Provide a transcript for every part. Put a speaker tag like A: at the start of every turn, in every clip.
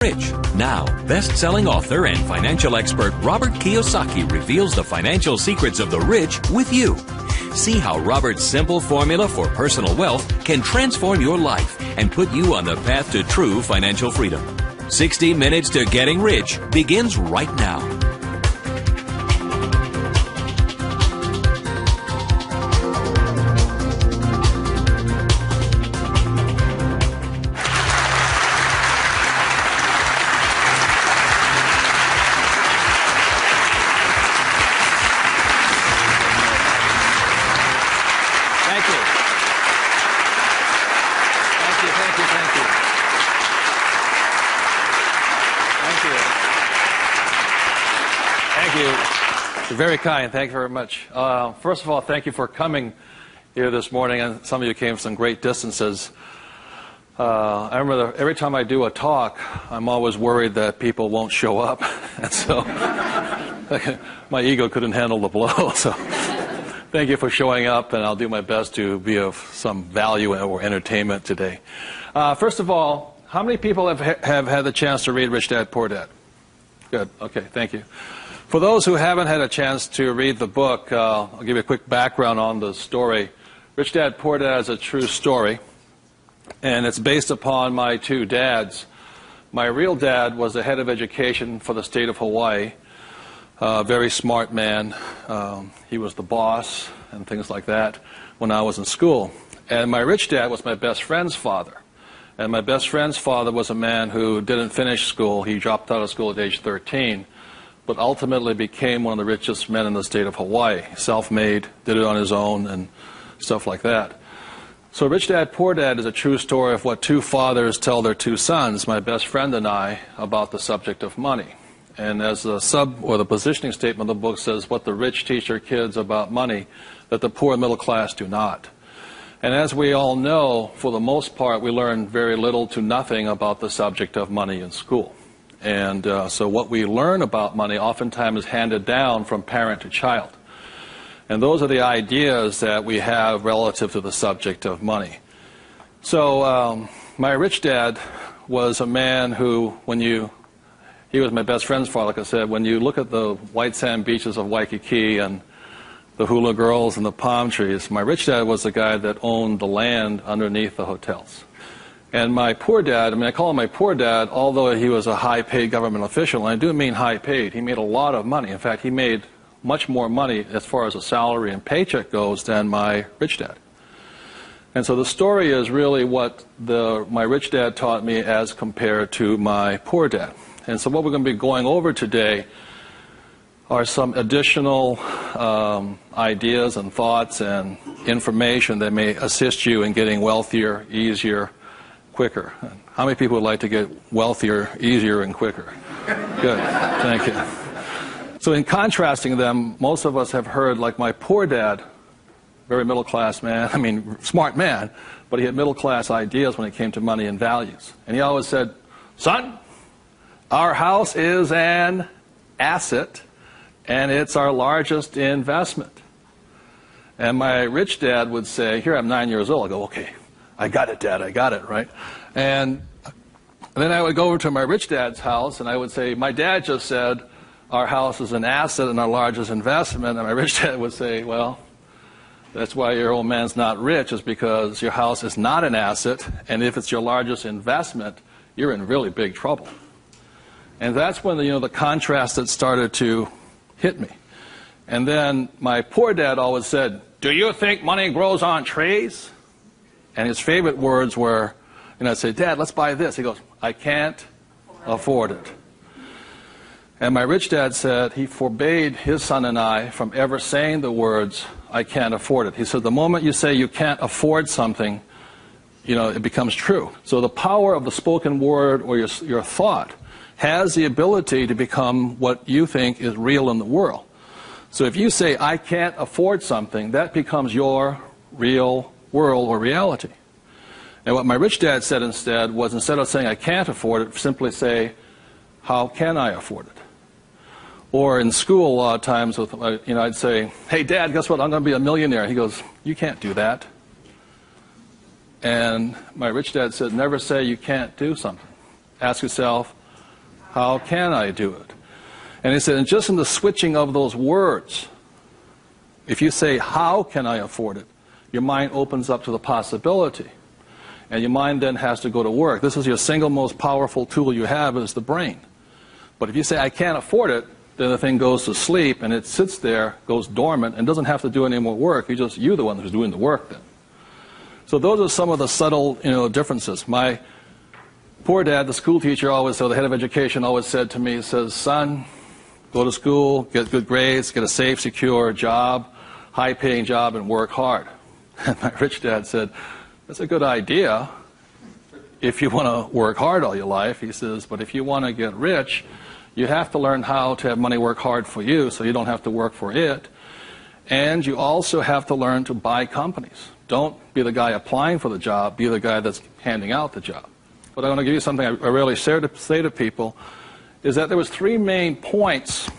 A: Rich. Now, best-selling author and financial expert Robert Kiyosaki reveals the financial secrets of the rich with you. See how Robert's simple formula for personal wealth can transform your life and put you on the path to true financial freedom. 60 Minutes to Getting Rich begins right now.
B: Very kind. Thank you very much. First of all, thank you for coming here this morning. And some of you came from some great distances. I remember that every time I do a talk, I'm always worried that people won't show up. And so my ego couldn't handle the blow. So thank you for showing up, and I'll do my best to be of some value or entertainment today. First of all, how many people have had the chance to read Rich Dad, Poor Dad? Good. Okay, thank you. For those who haven't had a chance to read the book, I'll give you a quick background on the story. Rich Dad, Poor Dad is a true story, and it's based upon my two dads. My real dad was the head of education for the state of Hawaii, a very smart man. He was the boss and things like that when I was in school. And my rich dad was my best friend's father. And my best friend's father was a man who didn't finish school. He dropped out of school at age 13. But ultimately became one of the richest men in the state of Hawaii. Self-made, did it on his own, and stuff like that. So Rich Dad, Poor Dad is a true story of what two fathers tell their two sons, my best friend and I, about the subject of money. And as the the positioning statement of the book says, what the rich teach their kids about money, that the poor and middle class do not. And as we all know, for the most part, we learn very little to nothing about the subject of money in school. And so what we learn about money oftentimes is handed down from parent to child. And those are the ideas that we have relative to the subject of money. So my rich dad was a man who, he was my best friend's father, like I said, when you look at the white sand beaches of Waikiki and the hula girls and the palm trees, my rich dad was the guy that owned the land underneath the hotels. And my poor dad, I call him my poor dad, although he was a high-paid government official, and I do mean high-paid. He made a lot of money. In fact, he made much more money as far as a salary and paycheck goes than my rich dad. And so the story is really what my rich dad taught me as compared to my poor dad. And so what we're going to be going over today are some additional ideas and thoughts and information that may assist you in getting wealthier, easier, quicker. How many people would like to get wealthier, easier, and quicker? Good. Thank you. So in contrasting them, most of us have heard, like my poor dad, very middle-class man, smart man, but he had middle-class ideas when it came to money and values. And he always said, son, our house is an asset, and it's our largest investment. And my rich dad would say, here, I'm 9 years old. I go, okay. I got it, Dad, I got it, right? And then I would go over to my rich dad's house, and I would say, my dad just said, our house is an asset and our largest investment. And my rich dad would say, well, that's why your old man's not rich, is because your house is not an asset, and if it's your largest investment, you're in really big trouble. And that's when the contrast that started to hit me. And then my poor dad always said, do you think money grows on trees? And his favorite words were, I'd say, Dad, let's buy this. He goes, I can't afford it. And my rich dad said he forbade his son and I from ever saying the words, I can't afford it. He said, the moment you say you can't afford something, it becomes true. So the power of the spoken word or your thought has the ability to become what you think is real in the world. So if you say, I can't afford something, that becomes your real world or reality. And what my rich dad said instead was, instead of saying I can't afford it, simply say, how can I afford it? Or in school a lot of times, I'd say, hey Dad, guess what, I'm going to be a millionaire. He goes, you can't do that. And my rich dad said, never say you can't do something. Ask yourself, How can I do it? And he said, and just in the switching of those words, if you say, how can I afford it, your mind opens up to the possibility. And your mind then has to go to work. This is your single most powerful tool you have is the brain. But if you say, I can't afford it, then the thing goes to sleep and it sits there, goes dormant, and doesn't have to do any more work. You're the one who's doing the work then. So those are some of the subtle, differences. My poor dad, the school teacher, the head of education, always said to me, he says, son, go to school, get good grades, get a safe, secure job, high-paying job, and work hard. And my rich dad said, that's a good idea if you want to work hard all your life. He says, but if you want to get rich, you have to learn how to have money work hard for you so you don't have to work for it. And you also have to learn to buy companies. Don't be the guy applying for the job, be the guy that's handing out the job. But I want to give you something I rarely say to people, is that there was 3 main points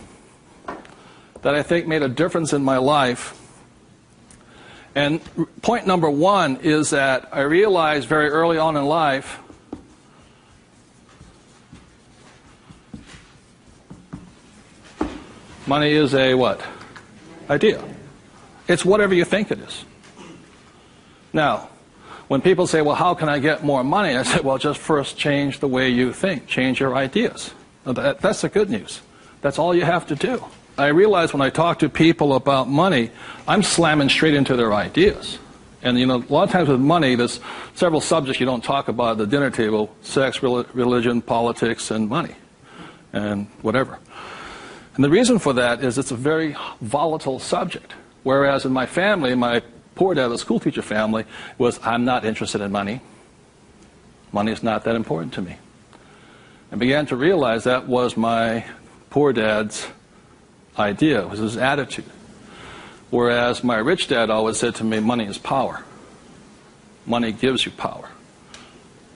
B: that I think made a difference in my life. And point number 1 is that I realized very early on in life money is a what? Idea. It's whatever you think it is. Now, when people say, well, how can I get more money? I say, well, just first change the way you think. Change your ideas. That's the good news. That's all you have to do. I realize when I talk to people about money, I'm slamming straight into their ideas. And, a lot of times with money, there's several subjects you don't talk about at the dinner table: sex, religion, politics, and money, and whatever. And the reason for that is it's a very volatile subject. Whereas in my family, my poor dad, the school teacher family, was, I'm not interested in money. Money is not that important to me. I began to realize that was my poor dad's idea, it was his attitude. Whereas my rich dad always said to me, money is power. Money gives you power.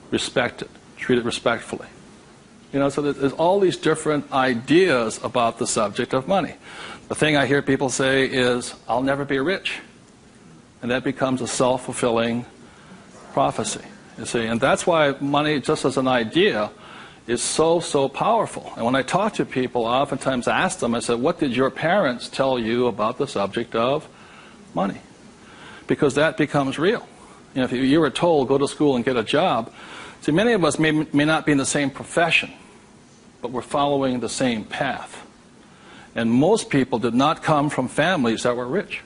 B: Respect it. Treat it respectfully. So there's all these different ideas about the subject of money. The thing I hear people say is, I'll never be rich. And that becomes a self-fulfilling prophecy. You see, and that's why money, just as an idea, is so powerful. And when I talk to people, I oftentimes ask them, I said, what did your parents tell you about the subject of money? Because that becomes real. If you were told, go to school and get a job, see, many of us may not be in the same profession, but we're following the same path. And most people did not come from families that were rich.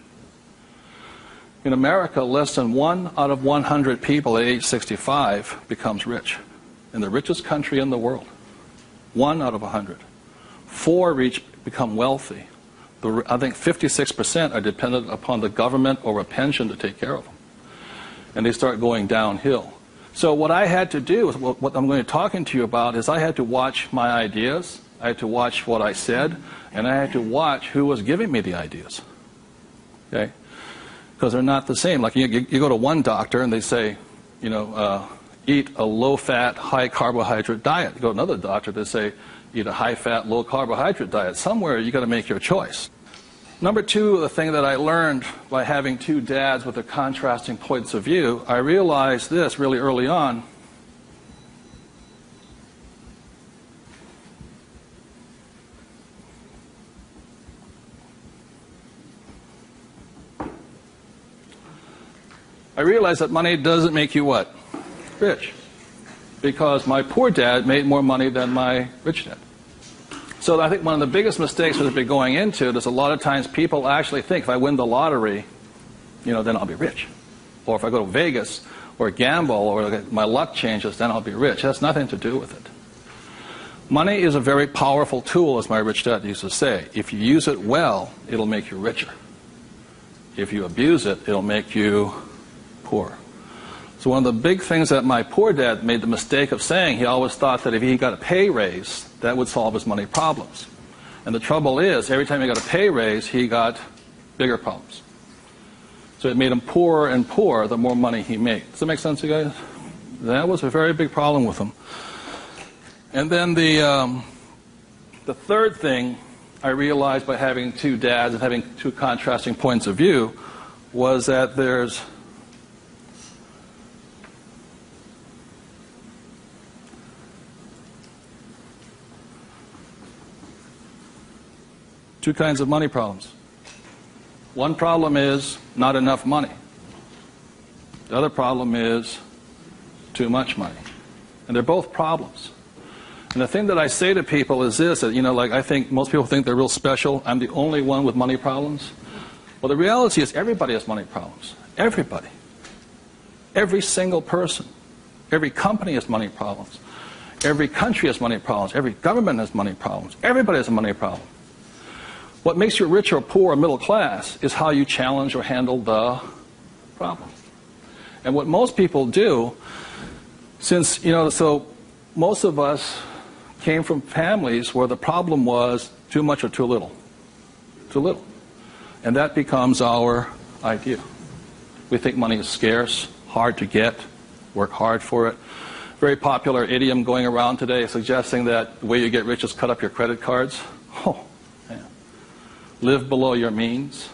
B: In America, less than 1 out of 100 people at age 65 becomes rich. In the richest country in the world. 1 out of 100. 4 become wealthy. I think 56% are dependent upon the government or a pension to take care of them. And they start going downhill. So what I had to do, what I'm going to be talking to you about, is I had to watch my ideas, I had to watch what I said, and I had to watch who was giving me the ideas. Okay? Because they're not the same. Like you go to one doctor and they say, eat a low-fat, high-carbohydrate diet. You go to another doctor, they say, eat a high-fat, low-carbohydrate diet. Somewhere you've got to make your choice. Number 2, the thing that I learned by having 2 dads with their contrasting points of view, I realized this really early on. I realized that money doesn't make you what? Rich. Because my poor dad made more money than my rich dad. So I think one of the biggest mistakes we've been going into is a lot of times people actually think if I win the lottery, then I'll be rich. Or if I go to Vegas or gamble or my luck changes, then I'll be rich. It has nothing to do with it. Money is a very powerful tool, as my rich dad used to say. If you use it well, it'll make you richer. If you abuse it, it'll make you poor. So one of the big things that my poor dad made the mistake of saying, he always thought that if he got a pay raise, that would solve his money problems. And the trouble is, every time he got a pay raise, he got bigger problems. So it made him poorer and poorer the more money he made. Does that make sense, you guys? That was a very big problem with him. And then the third thing I realized by having 2 dads and having 2 contrasting points of view was that there's two kinds of money problems. One problem is not enough money. The other problem is too much money. And they're both problems. And the thing that I say to people is this, that, like I think most people think they're real special. I'm the only one with money problems. Well, the reality is everybody has money problems. Everybody. Every single person. Every company has money problems. Every country has money problems. Every government has money problems. Everybody has a money problem. What makes you rich or poor or middle class is how you challenge or handle the problem. And what most people do, since, so most of us came from families where the problem was too much or too little. Too little. And that becomes our idea. We think money is scarce, hard to get, work hard for it. Very popular idiom going around today suggesting that the way you get rich is cut up your credit cards. Oh, man. Live below your means.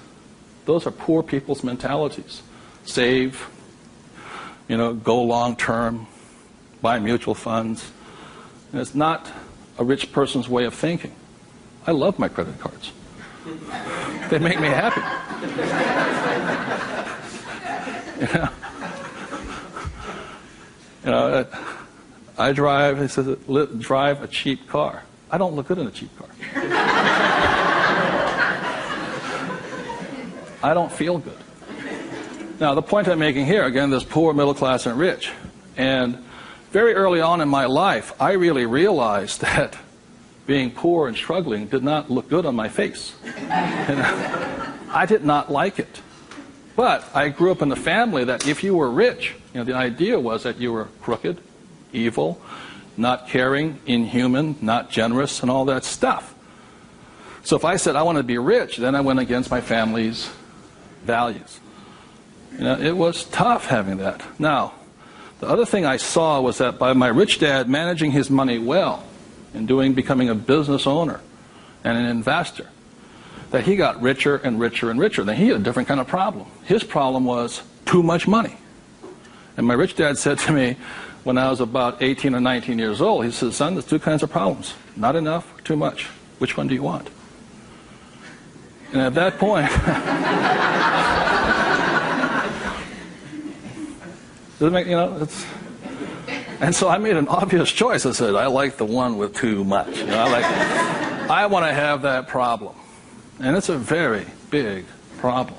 B: Those are poor people's mentalities. Save, go long term, buy mutual funds. And it's not a rich person's way of thinking. I love my credit cards. They make me happy. I drive, he says, drive a cheap car. I don't look good in a cheap car. I don't feel good. Now, the point I'm making here, again, there's poor, middle class, and rich. And very early on in my life, I really realized that being poor and struggling did not look good on my face. I did not like it. But I grew up in a family that if you were rich, the idea was that you were crooked, evil, not caring, inhuman, not generous, and all that stuff. So if I said I want to be rich, then I went against my family's values. It was tough having that. Now, the other thing I saw was that by my rich dad managing his money well and becoming a business owner and an investor, that he got richer and richer and richer. Then he had a different kind of problem. His problem was too much money. And my rich dad said to me when I was about 18 or 19 years old, he said, son, there's two kinds of problems. Not enough or too much. Which one do you want? And at that point, and so I made an obvious choice. I said, I like the one with too much. I want to have that problem. And it's a very big problem.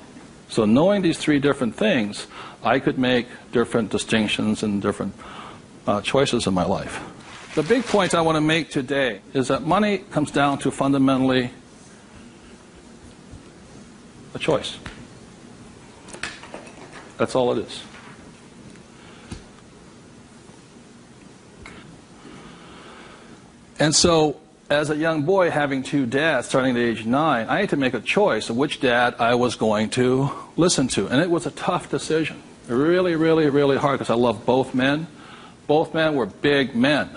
B: So knowing these three different things, I could make different distinctions and different choices in my life. The big point I want to make today is that money comes down to fundamentally a choice. That's all it is. And so, as a young boy having two dads starting at age 9, I had to make a choice of which dad I was going to listen to. And it was a tough decision. Really, really, really hard because I love both men. Both men were big men.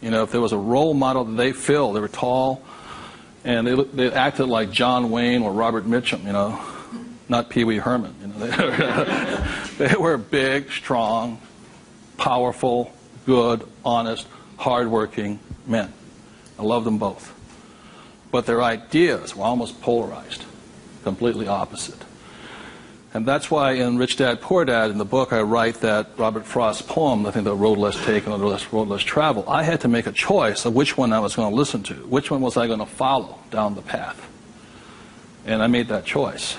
B: If there was a role model that they filled, they were tall, and they acted like John Wayne or Robert Mitchum, not Pee Wee Herman. They were big, strong, powerful, good, honest, hardworking men. I love them both. But their ideas were almost polarized, completely opposite. And that's why in Rich Dad, Poor Dad, in the book, I write that Robert Frost's poem, I think The Road Less Taken or The Road Less Traveled, I had to make a choice of which one I was going to listen to. Which one was I going to follow down the path? And I made that choice.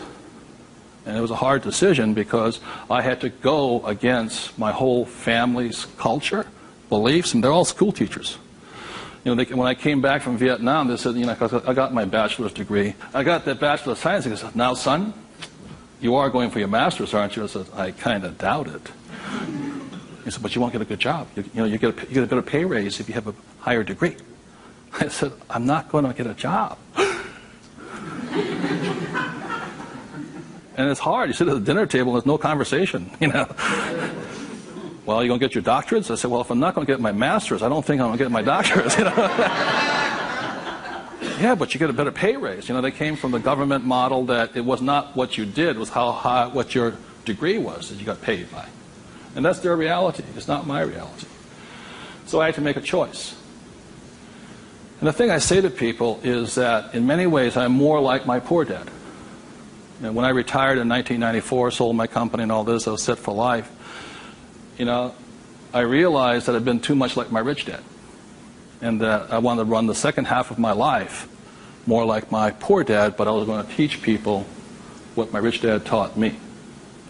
B: And it was a hard decision because I had to go against my whole family's culture, beliefs, and they're all school teachers. When I came back from Vietnam, they said, I got my bachelor's degree. I got that Bachelor of Science. They said, now, son, you are going for your master's, aren't you? I said, I kind of doubt it. He said, but you won't get a good job. You get a better pay raise if you have a higher degree. I said, I'm not going to get a job. And it's hard. You sit at the dinner table and there's no conversation, Well, you going to get your doctorates? I said, well, if I'm not going to get my master's, I don't think I'm going to get my doctorates. Yeah, but you get a better pay raise. They came from the government model that it was not what you did, it was how high, what your degree was that you got paid by. And that's their reality. It's not my reality. So I had to make a choice. And the thing I say to people is that in many ways I'm more like my poor dad. When I retired in 1994, sold my company and all this, I was set for life. I realized that I'd been too much like my rich dad, and that I wanted to run the second half of my life more like my poor dad, but I was going to teach people what my rich dad taught me.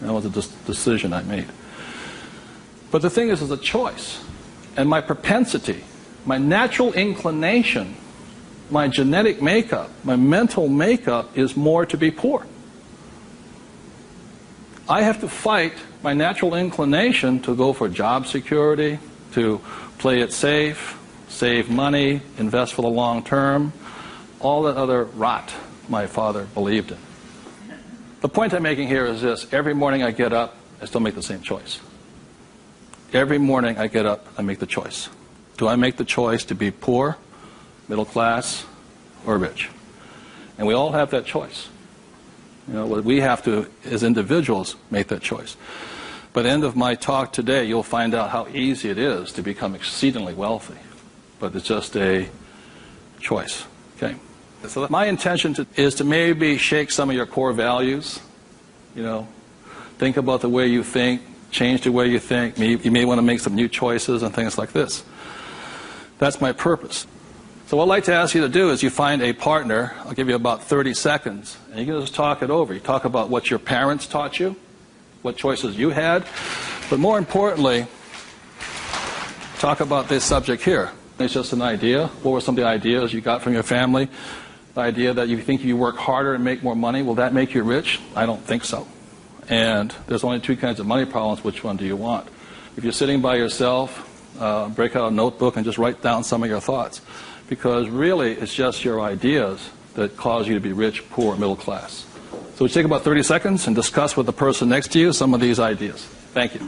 B: That was a decision I made. But the thing is, it's a choice. And my propensity, my natural inclination, my genetic makeup, my mental makeup is more to be poor. I have to fight my natural inclination to go for job security, to play it safe, save money, invest for the long term, all that other rot my father believed in. The point I'm making here is this: every morning I get up, I still make the same choice. Every morning I get up, I make the choice. Do I make the choice to be poor, middle class, or rich? And we all have that choice. We have to, as individuals, make that choice. By the end of my talk today, you'll find out how easy it is to become exceedingly wealthy. But it's just a choice. Okay? So my intention is to maybe shake some of your core values. Think about the way you think, change the way you think. You may want to make some new choices and things like this. That's my purpose. So what I'd like to ask you to do is you find a partner. I'll give you about 30 seconds, and you can just talk it over. You talk about what your parents taught you, what choices you had, but more importantly, talk about this subject here. It's just an idea. What were some of the ideas you got from your family? The idea that you think you work harder and make more money, will that make you rich? I don't think so. And there's only two kinds of money problems. Which one do you want? If you're sitting by yourself, break out a notebook and just write down some of your thoughts. Because really, it's just your ideas that cause you to be rich, poor, middle class. So we take about 30 seconds and discuss with the person next to you some of these ideas. Thank you.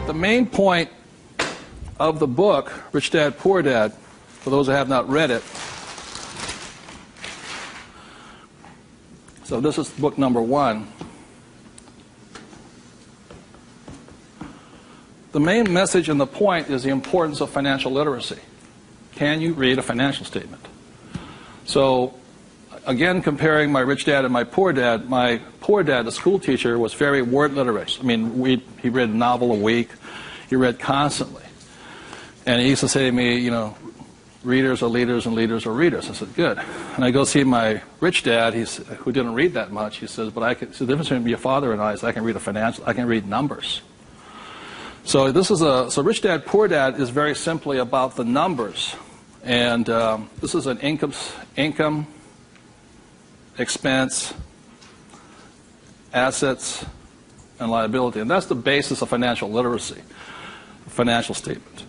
B: The main point of the book, Rich Dad, Poor Dad, for those who have not read it, so this is book number 1. The main message and the point is the importance of financial literacy. Can you read a financial statement? So, again, comparing my rich dad and my poor dad, the school teacher, was very word literate. I mean, he read a novel a week. He read constantly. And he used to say to me, readers are leaders and leaders are readers. I said, good. And I go see my rich dad, who didn't read that much. He says, but the difference between your father and I is I can read numbers. So so Rich Dad, Poor Dad is very simply about the numbers. And this is an income, expense, assets, and liability. And that's the basis of financial literacy, a financial statement.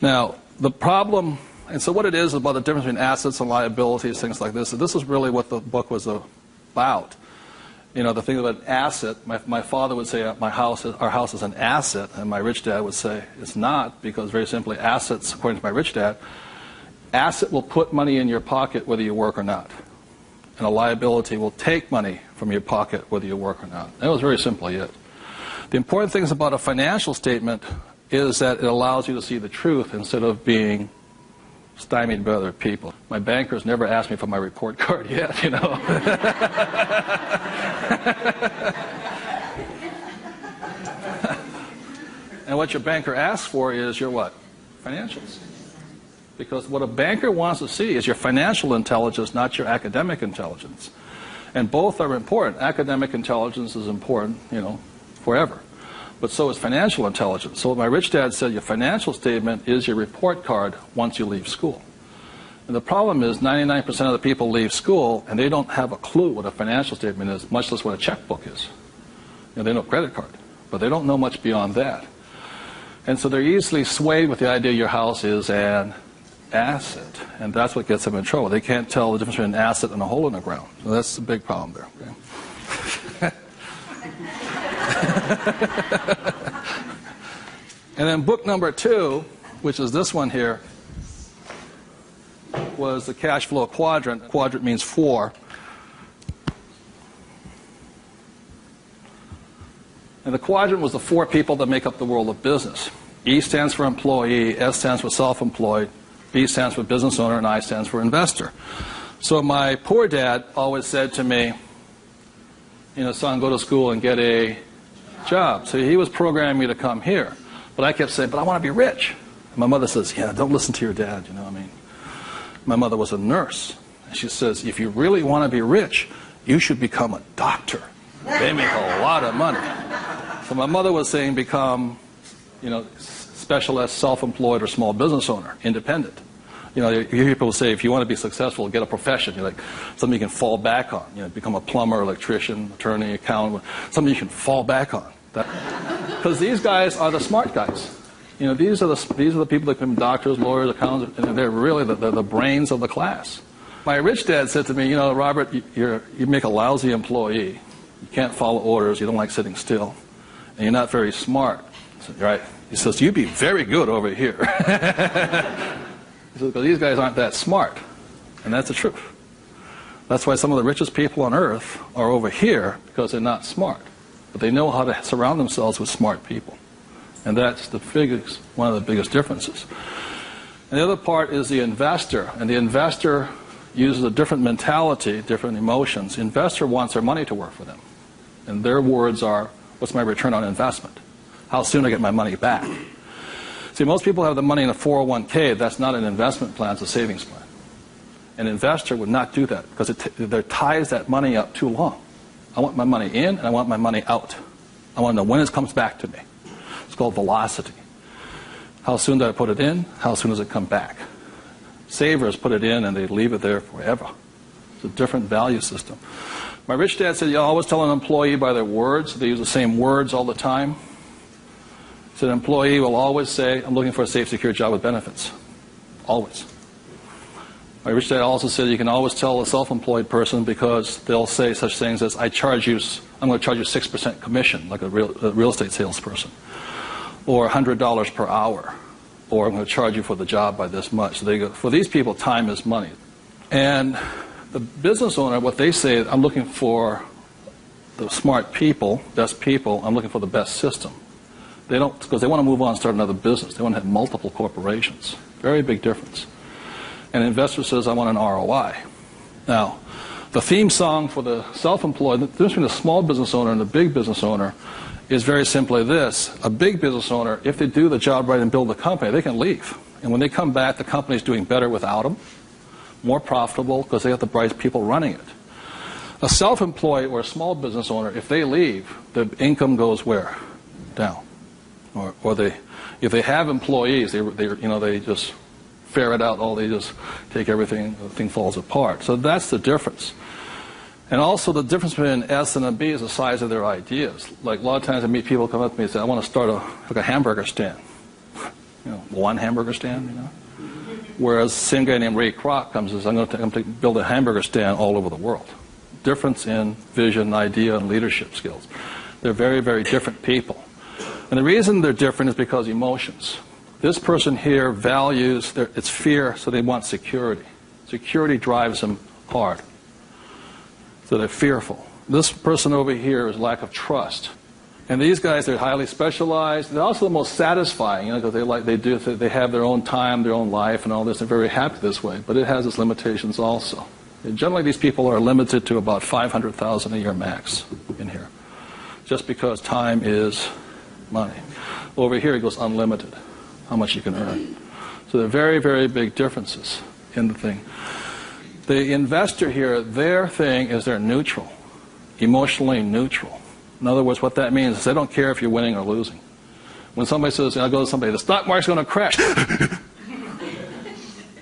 B: Now, the problem, and so what it is about the difference between assets and liabilities, things like this, this is really what the book was about. The thing about an asset, my father would say our house is an asset, and my rich dad would say it's not, because very simply assets, according to my rich dad, asset will put money in your pocket whether you work or not. And a liability will take money from your pocket whether you work or not. That was very simply it. The important things about a financial statement is that it allows you to see the truth instead of being stymied by other people. My bankers never asked me for my report card yet, And what your banker asks for is your what? Financials. Because what a banker wants to see is your financial intelligence, not your academic intelligence. And both are important. Academic intelligence is important, forever. But so is financial intelligence. So my rich dad said your financial statement is your report card once you leave school. And the problem is 99% of the people leave school and they don't have a clue what a financial statement is, much less what a checkbook is. They know credit card, but they don't know much beyond that. And so they're easily swayed with the idea your house is an asset. And that's what gets them in trouble. They can't tell the difference between an asset and a hole in the ground. So that's a big problem there. Okay? And then book number 2, which is this one here, was the cash flow quadrant. Quadrant means 4. And the quadrant was the 4 people that make up the world of business. E stands for employee, S stands for self-employed, B stands for business owner, and I stands for investor. So my poor dad always said to me, son, go to school and get a job. So he was programming me to come here. But I kept saying, but I want to be rich. And my mother says, yeah, don't listen to your dad, My mother was a nurse. And she says, if you really want to be rich, you should become a doctor. They make a lot of money. So my mother was saying become, specialist, self-employed, or small business owner, independent. You hear people say, if you want to be successful, get a profession. Something you can fall back on. Become a plumber, electrician, attorney, accountant. Something you can fall back on. Because these guys are the smart guys. These are the people that become doctors, lawyers, accountants, and they're really the brains of the class. My rich dad said to me, Robert, you make a lousy employee. You can't follow orders. You don't like sitting still. And you're not very smart. I said, right. He says, you'd be very good over here. He says, because these guys aren't that smart. And that's the truth. That's why some of the richest people on earth are over here, because they're not smart. But they know how to surround themselves with smart people. And that's one of the biggest differences. And the other part is the investor. And the investor uses a different mentality, different emotions. Investor wants their money to work for them. And their words are, what's my return on investment? How soon I get my money back? See, most people have the money in a 401k. That's not an investment plan, it's a savings plan. An investor would not do that because it ties that money up too long. I want my money in and I want my money out. I want to know when it comes back to me. It's called velocity. How soon do I put it in? How soon does it come back? Savers put it in and they leave it there forever. It's a different value system. My rich dad said, you always tell an employee by their words. They use the same words all the time. He said an employee will always say, I'm looking for a safe, secure job with benefits. Always. My rich dad also said you can always tell a self-employed person because they'll say such things as, I'm going to charge you 6% commission, like a real estate salesperson. Or $100 per hour. Or I'm going to charge you for the job by this much. So they go, for these people, time is money. And the business owner, what they say, I'm looking for the smart people, best people, I'm looking for the best system. They don't, because they want to move on and start another business. They want to have multiple corporations. Very big difference. And an investor says, I want an ROI. Now, the theme song for the self-employed, the difference between the small business owner and the big business owner is very simply this. A big business owner, if they do the job right and build the company, they can leave. And when they come back, the company's doing better without them, more profitable because they have the bright people running it. A self-employed or a small business owner, if they leave, the income goes where? Down. Or if they have employees, they just ferret out they just take everything, the thing falls apart. So that's the difference. And also the difference between an S and a B is the size of their ideas. Like a lot of times I meet people come up to me and say, I want to start a hamburger stand. One hamburger stand, Whereas the same guy named Ray Kroc comes and says, I'm going to build a hamburger stand all over the world. Difference in vision, idea, and leadership skills. They're very, very different people. And the reason they're different is because emotions. This person here values, it's fear, so they want security. Security drives them hard. So they're fearful. This person over here is lack of trust. And these guys, they're highly specialized. They're also the most satisfying, because they have their own time, their own life, and all this. They're very happy this way, but it has its limitations also. And generally, these people are limited to about $500,000 a year max in here, just because time is money. Over here, it goes unlimited, how much you can earn. So there are very, very big differences in the thing. The investor here, their thing is they're neutral, emotionally neutral. In other words, what that means is they don't care if you're winning or losing. When somebody says, I go to somebody, the stock market's going to crash.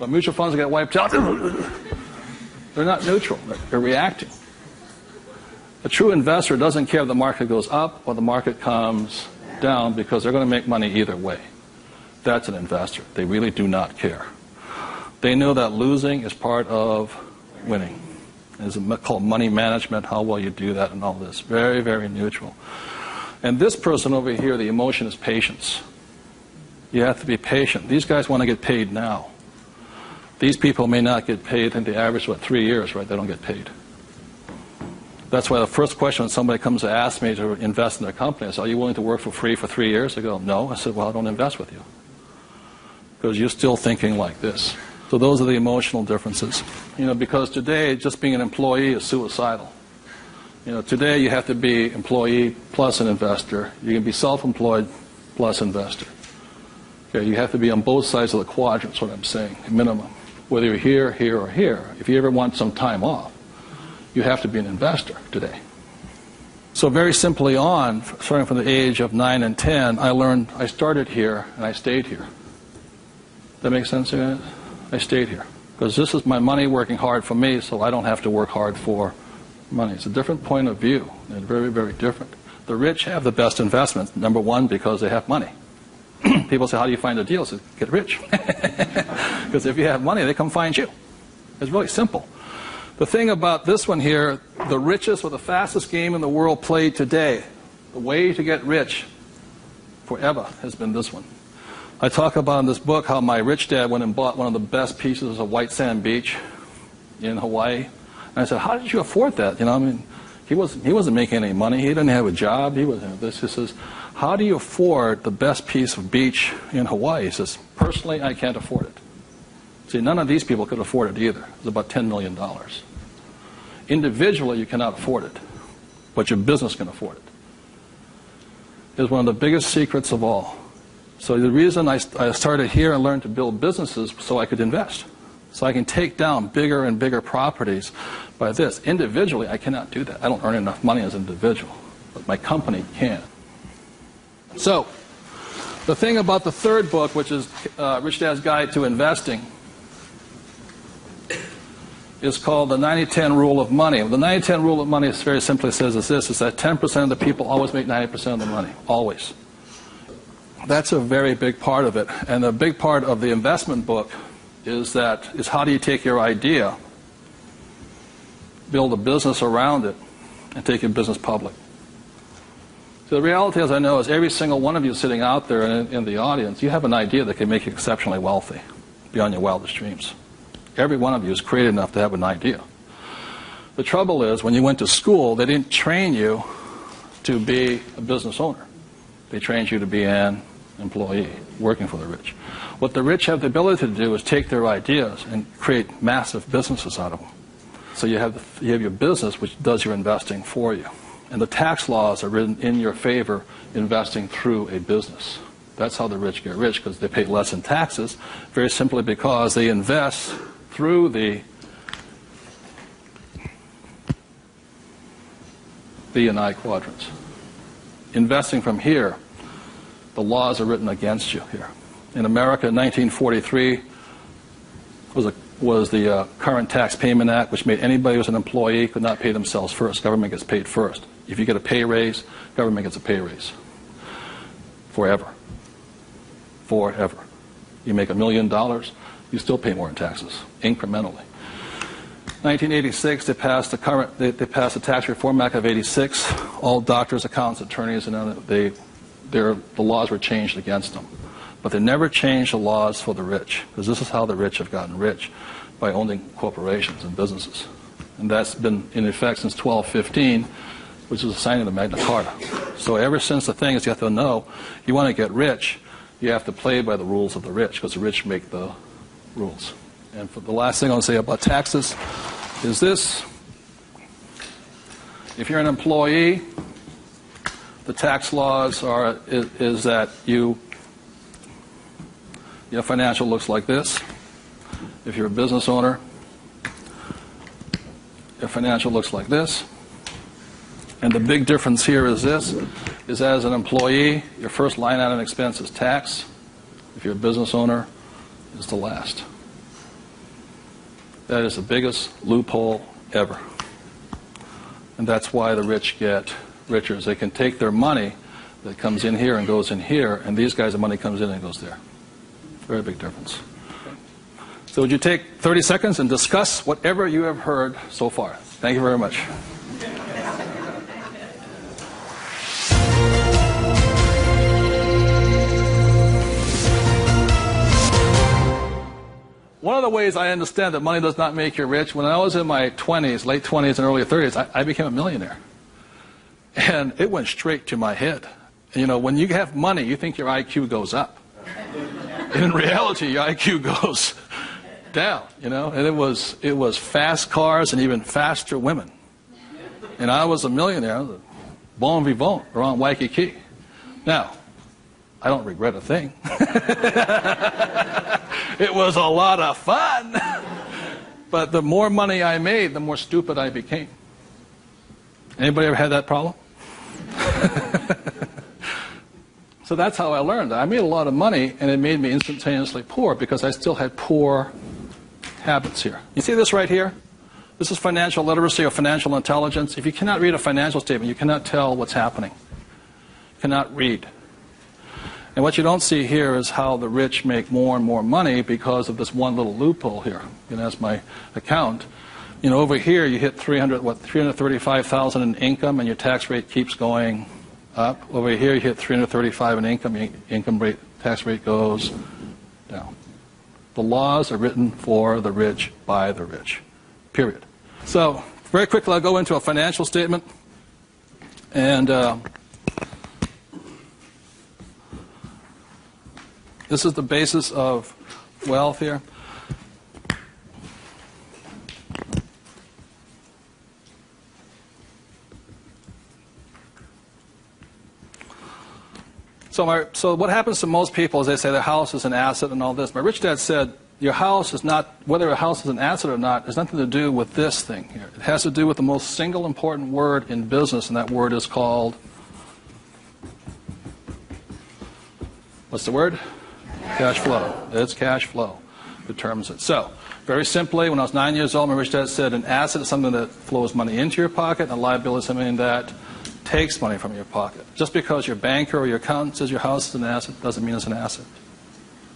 B: But mutual funds get wiped out. They're not neutral. They're reacting. A true investor doesn't care if the market goes up or the market comes down because they're going to make money either way. That's an investor. They really do not care. They know that losing is part of winning. It's called money management, how well you do that and all this. Very, very neutral. And this person over here, the emotion is patience. You have to be patient. These guys want to get paid now. These people may not get paid. I think the average is, 3 years, right? They don't get paid. That's why the first question when somebody comes to ask me to invest in their company is, are you willing to work for free for 3 years? I go, no. I said, well, I don't invest with you. Because you're still thinking like this. So those are the emotional differences. Because today, just being an employee is suicidal. Today you have to be employee plus an investor. You can be self-employed plus investor. Okay, you have to be on both sides of the quadrant, that's what I'm saying, minimum. Whether you're here, here, or here. If you ever want some time off, you have to be an investor today. So very simply on, starting from the age of 9 and 10, I started here and I stayed here. That makes sense to you guys? I stayed here. Because this is my money working hard for me, so I don't have to work hard for money. It's a different point of view. They're very, very different. The rich have the best investments. Number one, because they have money. People say, how do you find a deal? I say, get rich. Because if you have money, they come find you. It's really simple. The thing about this one here, the richest or the fastest game in the world played today, the way to get rich forever has been this one. I talk about in this book how my rich dad went and bought one of the best pieces of white sand beach in Hawaii. And I said, how did you afford that? He wasn't making any money. He didn't have a job. He wasn't this. He says, how do you afford the best piece of beach in Hawaii? He says, personally, I can't afford it. See, none of these people could afford it either. It's about $10 million. Individually, you cannot afford it, but your business can afford it. It's one of the biggest secrets of all. So the reason I started here and learned to build businesses so I could invest. So I can take down bigger and bigger properties by this. Individually, I cannot do that. I don't earn enough money as an individual, but my company can. So the thing about the third book, which is Rich Dad's Guide to Investing, is called the 90-10 Rule of Money. The 90-10 Rule of Money very simply says is that 10% of the people always make 90% of the money. Always. That's a very big part of it. And a big part of the investment book is how do you take your idea, build a business around it, and take your business public. So the reality, as I know, is every single one of you sitting out there in the audience, you have an idea that can make you exceptionally wealthy beyond your wildest dreams. Every one of you is creative enough to have an idea. The trouble is, when you went to school, they didn't train you to be a business owner. They trained you to be an employee, working for the rich. What the rich have the ability to do is take their ideas and create massive businesses out of them. So you have your business, which does your investing for you. And the tax laws are written in your favor investing through a business. That's how the rich get rich, because they pay less in taxes, very simply because they invest through the and I quadrants. Investing from here, the laws are written against you here. In America, 1943 was the Current Tax Payment Act, which made anybody who was an employee could not pay themselves first. Government gets paid first. If you get a pay raise, government gets a pay raise. Forever. Forever. You make $1 million, you still pay more in taxes, incrementally. 1986, they passed the Tax Reform Act of '86. All doctors, accountants, attorneys, and the laws were changed against them. But they never changed the laws for the rich, because this is how the rich have gotten rich, by owning corporations and businesses. And that's been in effect since 1215, which is the signing of the Magna Carta. So ever since the thing is, you have to know, you want to get rich, you have to play by the rules of the rich, because the rich make the rules. And for the last thing I want to say about taxes is this. If you're an employee, the tax laws is that your financial looks like this. If you're a business owner, your financial looks like this. And the big difference here is this, is as an employee, your first line item expense is tax. If you're a business owner, it's the last. That is the biggest loophole ever. And that's why the rich get richer. They can take their money that comes in here and goes in here, and these guys, the money comes in and goes there. Very big difference. So would you take 30 seconds and discuss whatever you have heard so far? Thank you very much. One of of the ways I understand that money does not make you rich, when I was in my 20s, late 20s and early 30s, I became a millionaire. And it went straight to my head. You know, when you have money, you think your IQ goes up. And in reality, your IQ goes down, you know. And it was fast cars and even faster women. And I was a millionaire. I was a bon vivant around Waikiki. Now, I don't regret a thing. It was a lot of fun. But the more money I made, the more stupid I became. Anybody ever had that problem? So that's how I learned. I made a lot of money, and it made me instantaneously poor because I still had poor habits here. You see this right here? This is financial literacy or financial intelligence. If you cannot read a financial statement, you cannot tell what's happening. You cannot read. And what you don't see here is how the rich make more and more money because of this one little loophole here. You know, that's my account. You know, over here you hit 335,000 in income, and your tax rate keeps going up. Over here you hit 335 in income, tax rate goes down. The laws are written for the rich by the rich. Period. So, very quickly I'll go into a financial statement. And this is the basis of wealth here. So what happens to most people is they say their house is an asset and all this. My rich dad said, your house is not, whether a house is an asset or not, has nothing to do with this thing here. It has to do with the most single important word in business, and that word is called, what's the word? Cash flow. It's cash flow determines it. So, very simply, when I was 9 years old, my rich dad said an asset is something that flows money into your pocket, and a liability is something that takes money from your pocket. Just because your banker or your accountant says your house is an asset doesn't mean it's an asset.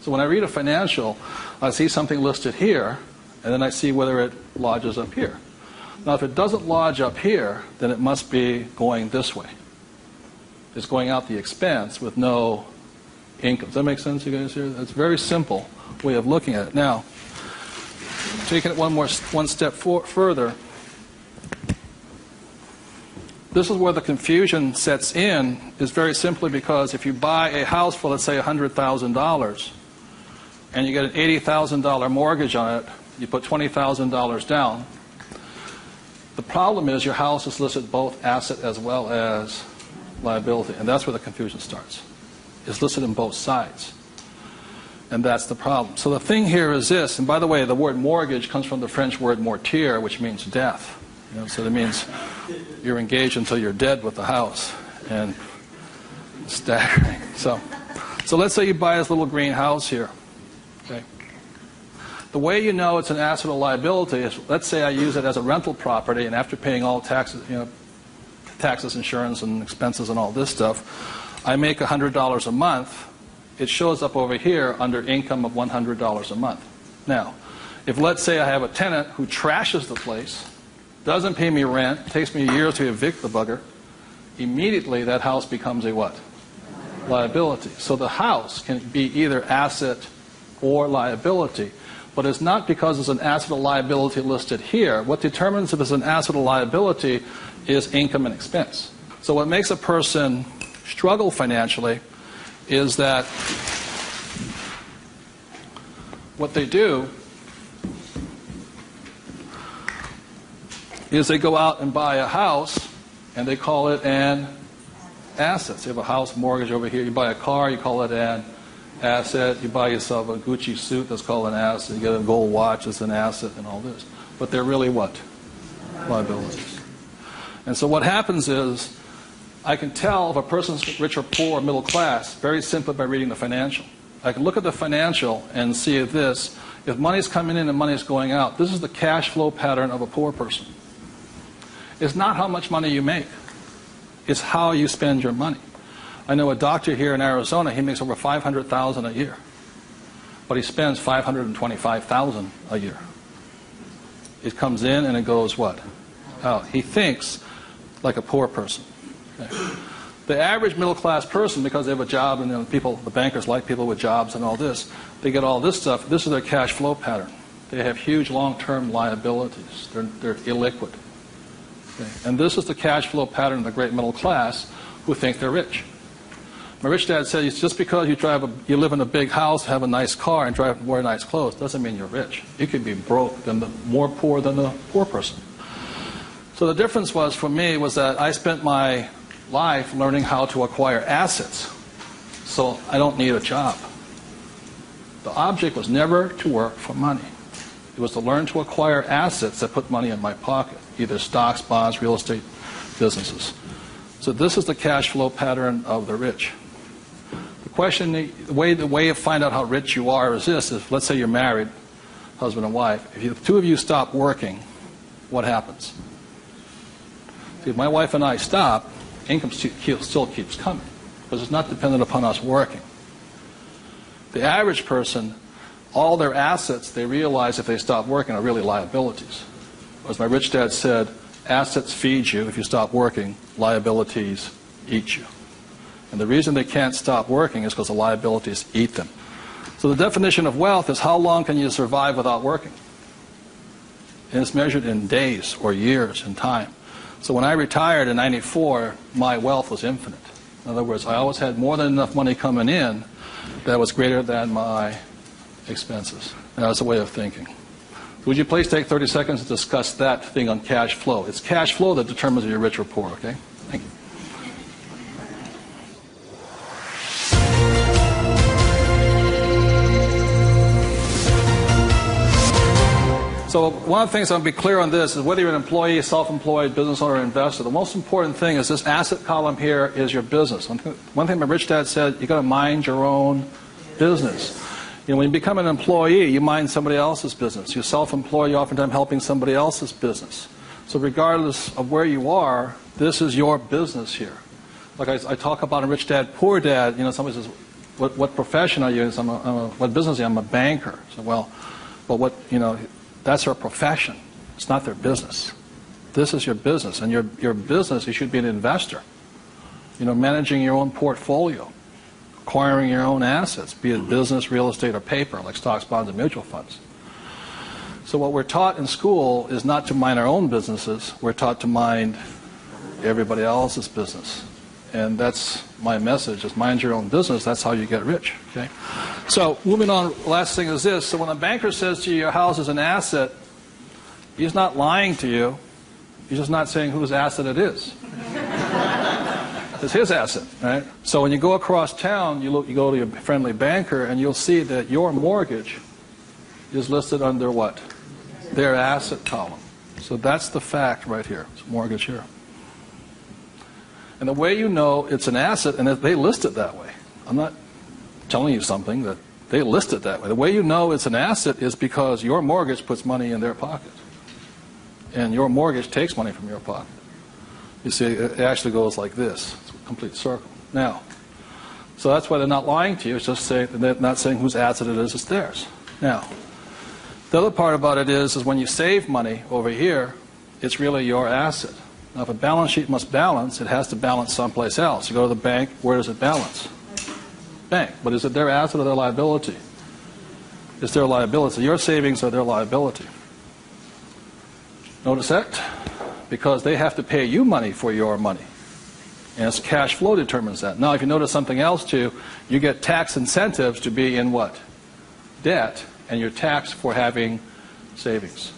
B: So when I read a financial, I see something listed here, and then I see whether it lodges up here. Now, if it doesn't lodge up here, then it must be going this way. It's going out the expense with no income. Does that make sense, you guys here? That's a very simple way of looking at it. Now, taking it one step further, this is where the confusion sets in, is very simply because if you buy a house for, let's say, $100,000, and you get an $80,000 mortgage on it, you put $20,000 down, the problem is your house is listed both asset as well as liability, and that's where the confusion starts. It's listed in both sides, and that's the problem. So the thing here is this, and by the way, the word mortgage comes from the French word mortir, which means death. You know, so that means you're engaged until you're dead with the house, and it's staggering. So let's say you buy this little green house here. Okay. The way you know it's an asset or liability is, let's say I use it as a rental property, and after paying all taxes, taxes, insurance, and expenses, and all this stuff, I make $100 a month. It shows up over here under income of $100 a month. Now, if let's say I have a tenant who trashes the place, doesn't pay me rent, takes me a year to evict the bugger, immediately that house becomes a what? Liability. So the house can be either asset or liability, but it's not because it's an asset or liability listed here. What determines if it's an asset or liability is income and expense. So what makes a person struggle financially is that what they do is they go out and buy a house, and they call it an asset. So you have a house mortgage over here. You buy a car, you call it an asset. You buy yourself a Gucci suit, that's called an asset. You get a gold watch, it's an asset, and all this. But they're really what? Liabilities. And so what happens is, I can tell if a person's rich or poor or middle class very simply by reading the financial. I can look at the financial and see this. If money's coming in and money's going out, this is the cash flow pattern of a poor person. It's not how much money you make. It's how you spend your money. I know a doctor here in Arizona, he makes over $500,000 a year. But he spends $525,000 a year. It comes in and it goes what? Out. He thinks like a poor person. Okay. The average middle class person, because they have a job and the bankers like people with jobs and all this, they get all this stuff. This is their cash flow pattern. They have huge long-term liabilities. They're illiquid. Okay? And this is the cash flow pattern of the great middle class who think they're rich. My rich dad said, just because you live in a big house, have a nice car, and wear nice clothes, doesn't mean you're rich. You could be broke, more poor than the poor person. So the difference for me was that I spent my life learning how to acquire assets. So I don't need a job. The object was never to work for money. It was to learn to acquire assets that put money in my pocket, either stocks, bonds, real estate, businesses. So this is the cash flow pattern of the rich. The way to find out how rich you are is this: let's say you're married, husband and wife. If the two of you stop working, what happens? See, if my wife and I stop, income still keeps coming, because it's not dependent upon us working. The average person, all their assets, they realize if they stop working, are really liabilities. As my rich dad said, assets feed you. If you stop working, liabilities eat you. And the reason they can't stop working is because the liabilities eat them. So the definition of wealth is how long can you survive without working? And it's measured in days or years in time. So when I retired in '94, my wealth was infinite. In other words, I always had more than enough money coming in that was greater than my expenses. And that's a way of thinking. Would you please take 30 seconds to discuss that thing on cash flow? It's cash flow that determines if you're rich or poor, okay? Thank you. So one of the things I'll be clear on this is whether you're an employee, self-employed, business owner, or investor, the most important thing is this asset column here is your business. One thing my rich dad said, you got to mind your own business. When you become an employee, you mind somebody else's business. You're self-employed, you're oftentimes helping somebody else's business. So regardless of where you are, this is your business here. Like I talk about a rich dad, poor dad. Somebody says, what profession are you in? What business are you? I'm a banker. So, that's their profession. It's not their business. This is your business. And your business, you should be an investor. Managing your own portfolio. Acquiring your own assets, be it business, real estate, or paper, like stocks, bonds, and mutual funds. So what we're taught in school is not to mind our own businesses. We're taught to mind everybody else's business. And that's my message, is mind your own business. That's how you get rich. Okay. So moving on, last thing is this. So when a banker says to you your house is an asset, he's not lying to you. He's just not saying whose asset it is. It's his asset, right? So when you go across town, you go to your friendly banker, and you'll see that your mortgage is listed under what? Their asset column. So that's the fact right here. It's mortgage here. And the way you know it's an asset, and they list it that way. I'm not telling you something, that they list it that way. The way you know it's an asset is because your mortgage puts money in their pocket. And your mortgage takes money from your pocket. You see, it actually goes like this. It's a complete circle. Now, so that's why they're not lying to you. It's just saying, they're not saying whose asset it is, it's theirs. Now, the other part about it is when you save money over here, it's really your asset. Now, if a balance sheet must balance, it has to balance someplace else. You go to the bank, where does it balance? Bank. But is it their asset or their liability? It's their liability. Your savings are their liability. Notice that? Because they have to pay you money for your money. And it's cash flow determines that. Now, if you notice something else too, you get tax incentives to be in what? Debt, and you're taxed for having savings.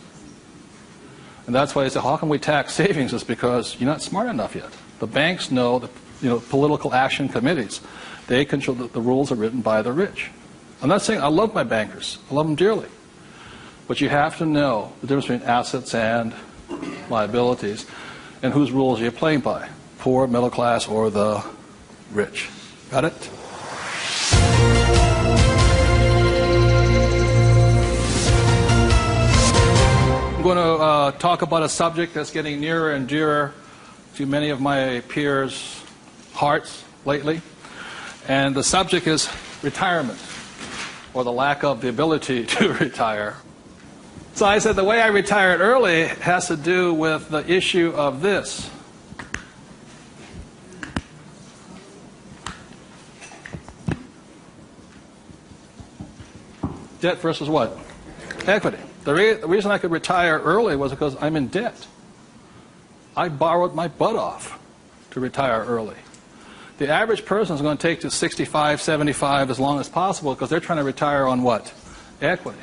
B: And that's why they say, how can we tax savings? It's because you're not smart enough yet. The banks know, political action committees, they control, the rules are written by the rich. I'm not saying I love my bankers. I love them dearly. But you have to know the difference between assets and liabilities, and whose rules you're playing by, poor, middle class, or the rich. Got it? I'm going to talk about a subject that's getting nearer and dearer to many of my peers' hearts lately, and the subject is retirement, or the lack of the ability to retire. So I said the way I retired early has to do with the issue of this. Debt versus what? Equity. The reason I could retire early was because I'm in debt. I borrowed my butt off to retire early. The average person is going to take to 65, 75 as long as possible because they're trying to retire on what? Equity.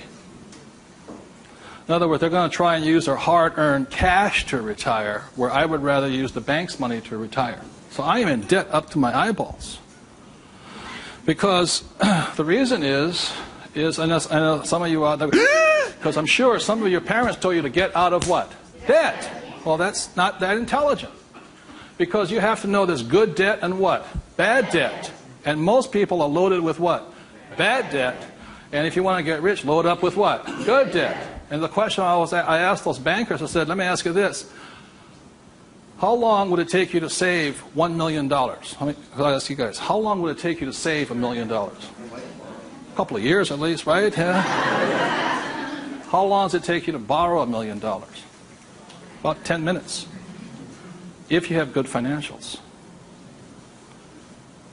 B: In other words, they're going to try and use their hard-earned cash to retire, where I would rather use the bank's money to retire. So I am in debt up to my eyeballs. Because the reason is I know some of you out there, because I'm sure some of your parents told you to get out of what? Debt. Well, that's not that intelligent. Because you have to know there's good debt and what? Bad debt. And most people are loaded with what? Bad debt. And if you want to get rich, load up with what? Good debt. And the question I asked those bankers, I said, let me ask you this. How long would it take you to save $1 million? I ask you guys, how long would it take you to save $1 million? A couple of years at least, right? Yeah. How long does it take you to borrow $1 million? About 10 minutes. If you have good financials.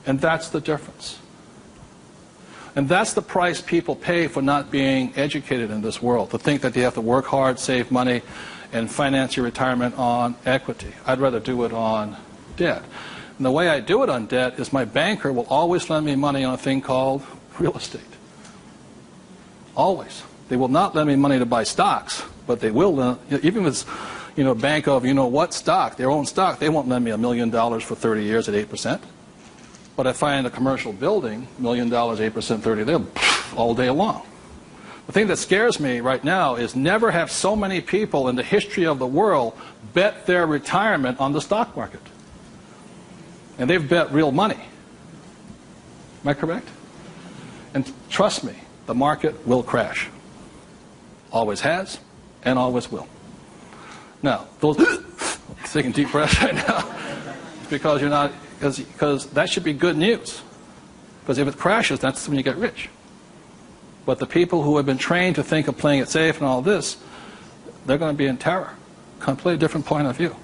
B: And that's the difference. And that's the price people pay for not being educated in this world, to think that you have to work hard, save money, and finance your retirement on equity. I'd rather do it on debt. And the way I do it on debt is my banker will always lend me money on a thing called real estate. Always. They will not lend me money to buy stocks, but they will, even if it's bank of what stock, their own stock, they won't lend me $1 million for 30 years at 8%. But if I find a commercial building, $1 million, 8%, 30, they'll all day long. The thing that scares me right now is never have so many people in the history of the world bet their retirement on the stock market. And they've bet real money. Am I correct? And trust me, the market will crash. Always has and always will. Now, those taking deep breaths right now, because you're not, because that should be good news. Because if it crashes, that's when you get rich. But the people who have been trained to think of playing it safe and all this, they're going to be in terror. Completely different point of view.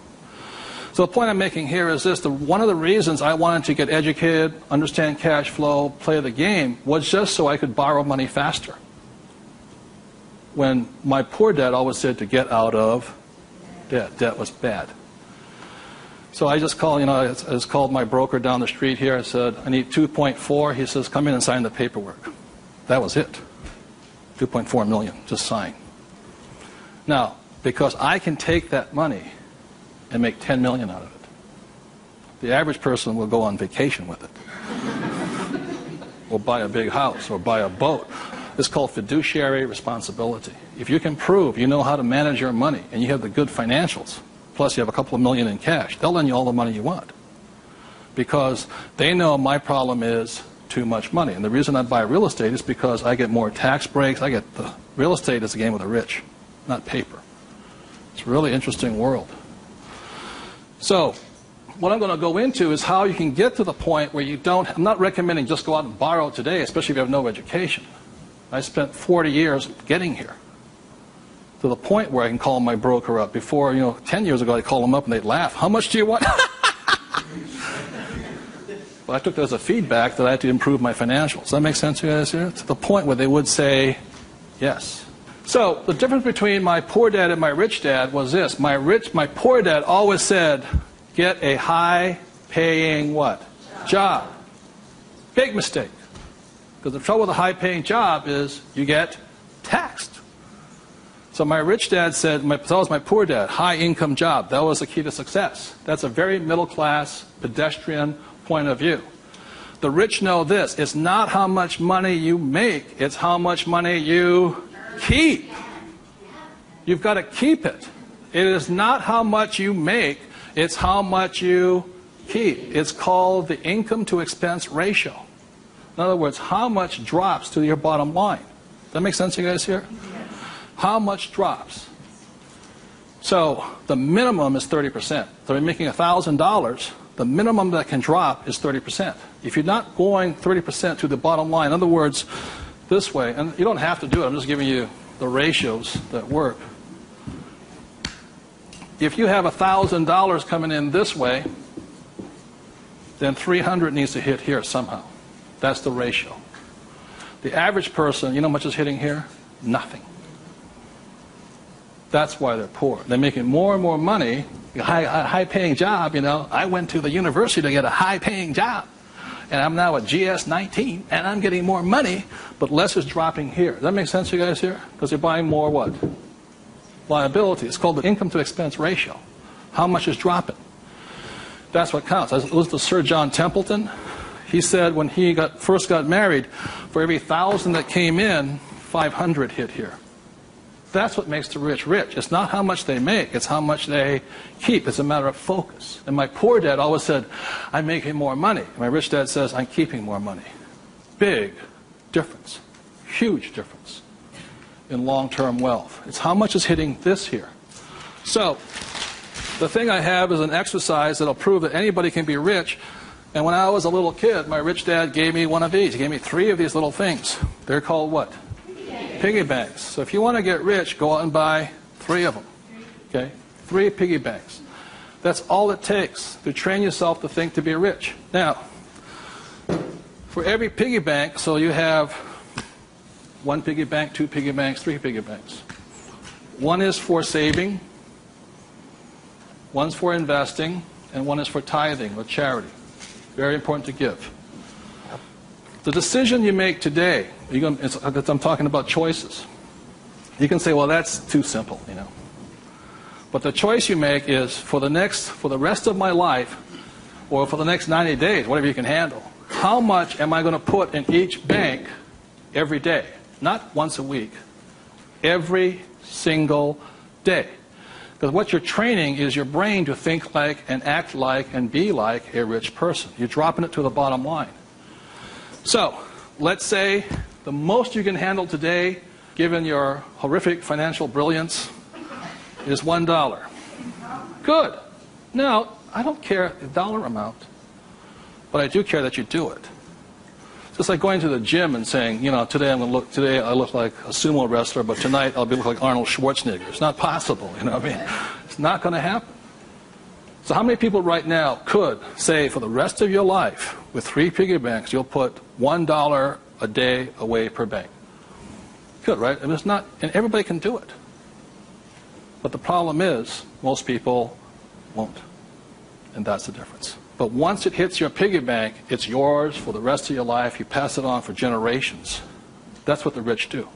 B: So the point I'm making here is this. One of the reasons I wanted to get educated, understand cash flow, play the game, was just so I could borrow money faster. When my poor dad always said to get out of debt. Debt was bad. So I just called, I just called my broker down the street here. I said, I need 2.4. He says, come in and sign the paperwork. That was it. 2.4 million, just sign. Now, because I can take that money and make 10 million out of it, the average person will go on vacation with it. Or buy a big house, or buy a boat. It's called fiduciary responsibility. If you can prove you know how to manage your money, and you have the good financials, plus you have a couple of million in cash, they'll lend you all the money you want. Because they know my problem is too much money. And the reason I buy real estate is because I get more tax breaks. Real estate is a game of the rich, not paper. It's a really interesting world. So, what I'm going to go into is how you can get to the point where you don't, I'm not recommending just go out and borrow today, especially if you have no education. I spent 40 years getting here. To the point where I can call my broker up. Before, 10 years ago, I'd call them up and they'd laugh. How much do you want? But I took that as a feedback that I had to improve my financials. Does that make sense to you guys here? To the point where they would say yes. So the difference between my poor dad and my rich dad was this. My poor dad always said, get a high-paying what? Job. Big mistake. Because the trouble with a high-paying job is you get taxed. So my rich dad said, that was my poor dad, high-income job. That was the key to success. That's a very middle-class, pedestrian point of view. The rich know this. It's not how much money you make. It's how much money you keep. You've got to keep it. It is not how much you make. It's how much you keep. It's called the income to expense ratio. In other words, how much drops to your bottom line. Does that make sense to you guys here? How much drops? So the minimum is 30%. So if you're making $1,000, the minimum that can drop is 30%. If you're not going 30% to the bottom line, in other words, this way, and you don't have to do it, I'm just giving you the ratios that work. If you have $1,000 coming in this way, then 300 needs to hit here somehow. That's the ratio. The average person, you know how much is hitting here? Nothing. That's why they're poor. They're making more and more money, a high-paying job, you know. I went to the university to get a high-paying job, and I'm now at GS-19, and I'm getting more money, but less is dropping here. Does that make sense to you guys here? Because you're buying more what? Liability. It's called the income-to-expense ratio. How much is dropping? That's what counts. I listened to Sir John Templeton. He said when he first got married, for every 1,000 that came in, 500 hit here. That's what makes the rich rich. It's not how much they make, it's how much they keep. It's a matter of focus. And my poor dad always said, I'm making more money. My rich dad says, I'm keeping more money. Big difference. Huge difference in long-term wealth. It's how much is hitting this here. So, the thing I have is an exercise that'll prove that anybody can be rich. And when I was a little kid, my rich dad gave me one of these. He gave me 3 of these little things. They're called what? Piggy banks. So if you want to get rich, go out and buy 3 of them. Okay? 3 piggy banks. That's all it takes to train yourself to think to be rich. Now, for every piggy bank, so you have 1 piggy bank, 2 piggy banks, 3 piggy banks. 1 is for saving, 1's for investing, and 1 is for tithing or charity. Very important to give. The decision you make today, I'm talking about choices. You can say, well, that's too simple, you know. But the choice you make is for the rest of my life, or for the next 90 days, whatever you can handle, how much am I going to put in each bank every day? Not once a week. Every single day. Because what you're training is your brain to think like and act like and be like a rich person. You're dropping it to the bottom line. So, let's say the most you can handle today, given your horrific financial brilliance, is $1. Good. Now, I don't care the dollar amount, but I do care that you do it. Just like going to the gym and saying, you know, today I look like a sumo wrestler, but tonight I'll look like Arnold Schwarzenegger. It's not possible, you know what I mean? It's not going to happen. So how many people right now could say for the rest of your life, with 3 piggy banks, you'll put $1 a day away per bank? Good, right? And it's not, and everybody can do it. But the problem is, most people won't. And that's the difference. But once it hits your piggy bank, it's yours for the rest of your life. You pass it on for generations. That's what the rich do.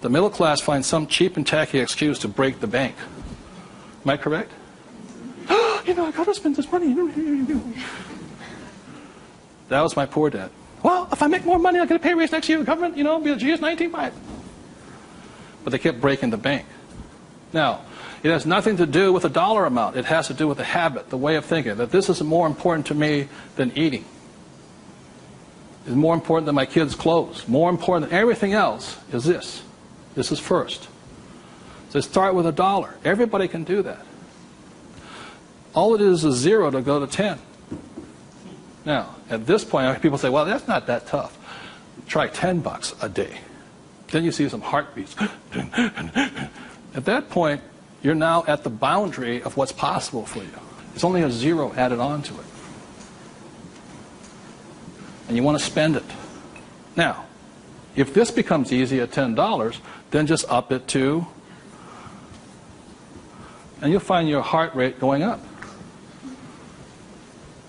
B: The middle class finds some cheap and tacky excuse to break the bank. Am I correct? You know, I got to spend this money. That was my poor dad. Well, if I make more money, I'll get a pay raise next year. The government, you know, be a GS-19. But they kept breaking the bank. Now, it has nothing to do with the dollar amount. It has to do with the habit, the way of thinking, that this is more important to me than eating. It's more important than my kids' clothes. More important than everything else is this. This is first. So start with $1. Everybody can do that. All it is 0 to go to 10. Now, at this point, people say, well, that's not that tough. Try $10 a day. Then you see some heartbeats. At that point, you're now at the boundary of what's possible for you. It's only a 0 added on to it. And you want to spend it. Now, if this becomes easy at $10, then just up it to, and you'll find your heart rate going up.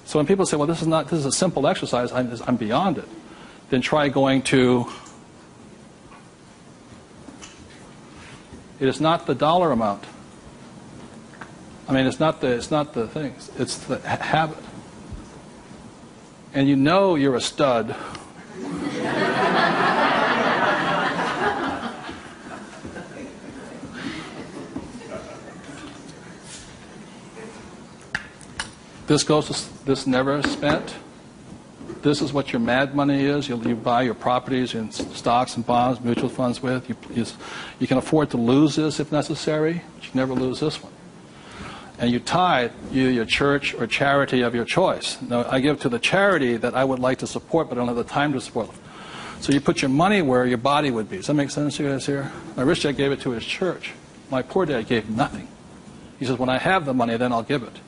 B: So when people say, well, this is a simple exercise, I'm beyond it, then try going to, it is not the dollar amount. I mean, it's not the things. It's the habit. And you know you're a stud. This never spent. This is what your mad money is. You buy your properties and stocks and bonds, mutual funds with. You can afford to lose this if necessary, but you never lose this one. And you tithe, your church or charity of your choice. Now, I give to the charity that I would like to support, but I don't have the time to support. So you put your money where your body would be. Does that make sense to you guys here? My rich dad gave it to his church. My poor dad gave nothing. He says, when I have the money, then I'll give it.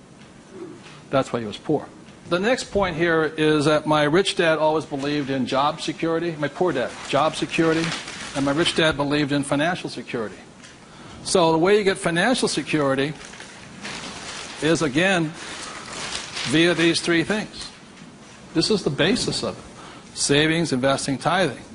B: That's why he was poor. The next point here is that my rich dad always believed in job security. My poor dad, job security. And my rich dad believed in financial security. So the way you get financial security is, again, via these three things. This is the basis of it. Savings, investing, tithing.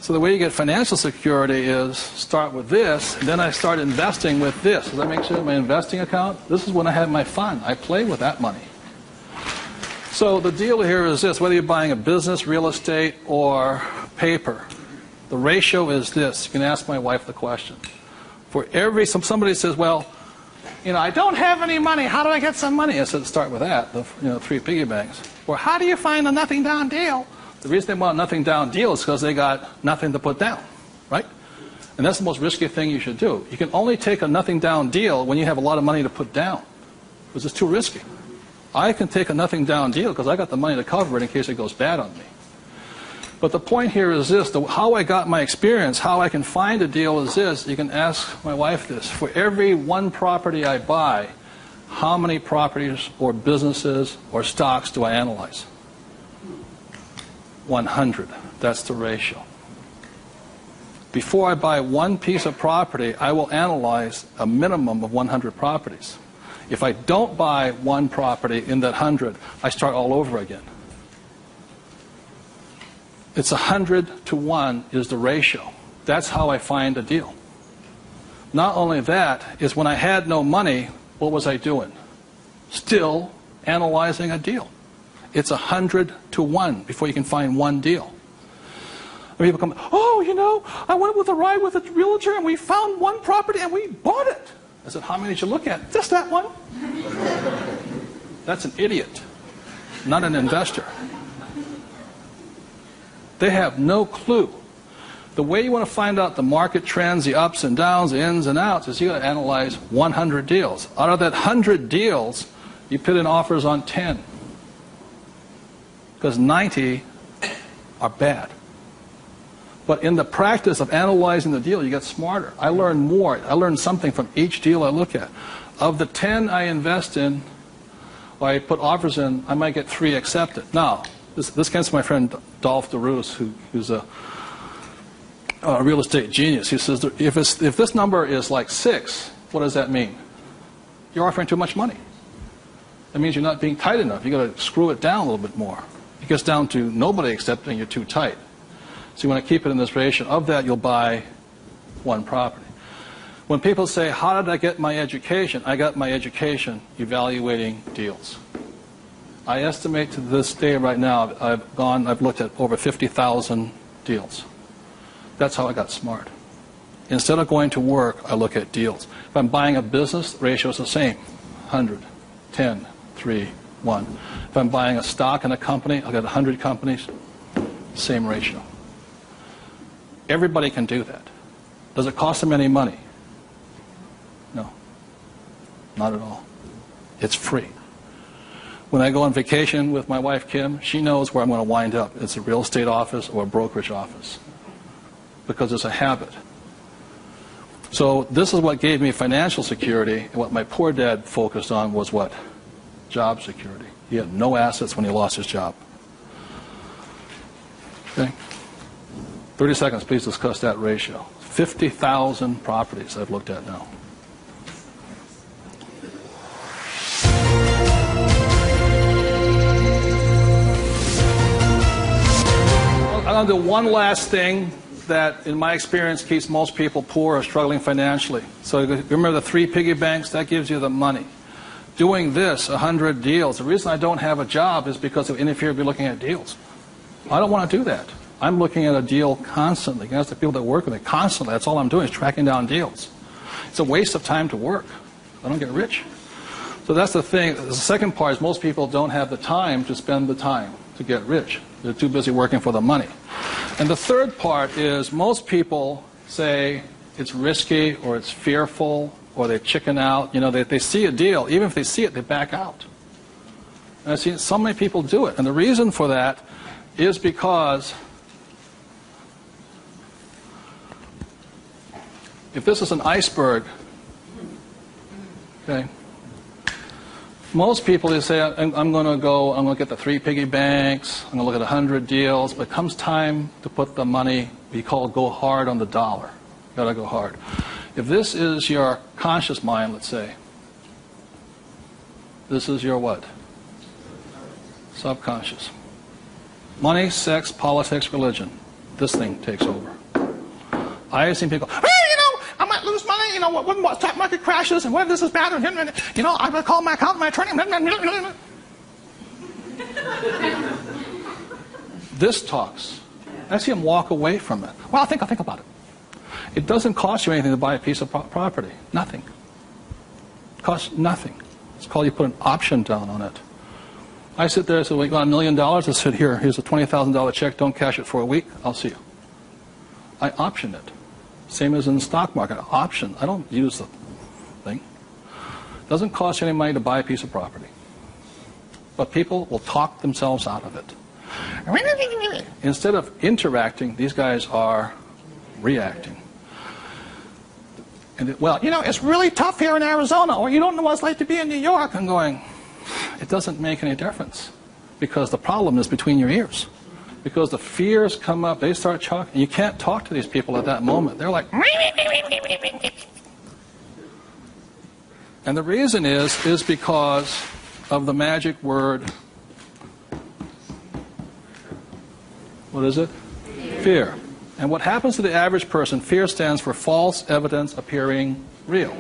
B: So the way you get financial security is start with this, and then I start investing with this. Does that make sense? My investing account, this is when I have my fun. I play with that money. So the deal here is this, whether you're buying a business, real estate, or paper, the ratio is this. You can ask my wife the question. For every, somebody says, well, I don't have any money. How do I get some money? I said, start with that, the 3 piggy banks. Or how do you find a nothing down deal? The reason they want a nothing down deal is because they got nothing to put down, right? And that's the most risky thing you should do. You can only take a nothing down deal when you have a lot of money to put down, because it's too risky. I can take a nothing down deal because I got the money to cover it in case it goes bad on me. But the point here is this, how I got my experience, how I can find a deal is this. You can ask my wife this. For every one property I buy, how many properties or businesses or stocks do I analyze? 100. That's the ratio. Before I buy one piece of property, I will analyze a minimum of 100 properties. If I don't buy one property in that 100, I start all over again. It's 100 to 1 is the ratio. That's how I find a deal. Not only that, is when I had no money, what was I doing? Still analyzing a deal. It's 100 to 1 before you can find one deal. And people come, I went with a ride with a realtor and we found one property and we bought it. I said, how many did you look at? Just that one. That's an idiot, not an investor. They have no clue. The way you want to find out the market trends, the ups and downs, the ins and outs, is you got to analyze 100 deals. Out of that 100 deals, you put in offers on 10. Because 90 are bad. But in the practice of analyzing the deal, you get smarter. I learn more. I learn something from each deal I look at. Of the 10 I invest in, or I put offers in, I might get 3 accepted. Now, this comes from my friend Dolph DeRoos, who's a real estate genius. He says, if this number is like 6, what does that mean? You're offering too much money. That means you're not being tight enough. You've got to screw it down a little bit more. It gets down to nobody accepting you're too tight. So you want to keep it in this ratio. Of that, you'll buy one property. When people say, how did I get my education? I got my education evaluating deals. I estimate to this day right now, I've looked at over 50,000 deals. That's how I got smart. Instead of going to work, I look at deals. If I'm buying a business, the ratio is the same. 100, 10, 3, 1. If I'm buying a stock in a company, I've got 100 companies, same ratio. Everybody can do that. Does it cost them any money? No. Not at all. It's free. When I go on vacation with my wife, Kim, she knows where I'm going to wind up. It's a real estate office or a brokerage office. Because it's a habit. So this is what gave me financial security, and what my poor dad focused on was what? Job security. He had no assets when he lost his job. Okay? 30 seconds, please discuss that ratio. 50,000 properties I've looked at now. I'm going to do one last thing that, in my experience, keeps most people poor or struggling financially. So remember the 3 piggy banks? That gives you the money. Doing this, 100 deals. The reason I don't have a job is because it would interfere with looking at deals. I don't want to do that. I'm looking at a deal constantly. That's the people that work with me constantly. That's all I'm doing is tracking down deals. It's a waste of time to work. I don't get rich. So that's the thing. The second part is most people don't have the time to spend the time to get rich. They're too busy working for the money. And the third part is most people say it's risky or it's fearful or they chicken out. They see a deal. Even if they see it, they back out. And I've seen so many people do it. And the reason for that is because if this is an iceberg, okay, most people, they say, I'm going to get the 3 piggy banks, I'm going to look at 100 deals, but it comes time to put the money, we call go hard on the dollar. Got to go hard. If this is your conscious mind, let's say, this is your what? Subconscious. Money, sex, politics, religion. This thing takes over. I have seen people, hey, I might lose money, when the stock market crashes, and when this is bad, and I will call my accountant, my attorney. This talks. I see him walk away from it. Well, I'll think about it. It doesn't cost you anything to buy a piece of property. Nothing. It costs nothing. It's called you put an option down on it. I sit there and say, well, you got $1 million? I said, here's a $20,000 check. Don't cash it for a week. I'll see you. I option it. Same as in the stock market. Option. I don't use the thing. It doesn't cost you any money to buy a piece of property. But people will talk themselves out of it. Instead of interacting, these guys are reacting. And it's really tough here in Arizona, or you don't know what it's like to be in New York. I'm going, it doesn't make any difference, because the problem is between your ears. Because the fears come up, they start talking. You can't talk to these people at that moment. They're like, and the reason is because of the magic word. What is it? Fear. And what happens to the average person, fear stands for false evidence appearing real.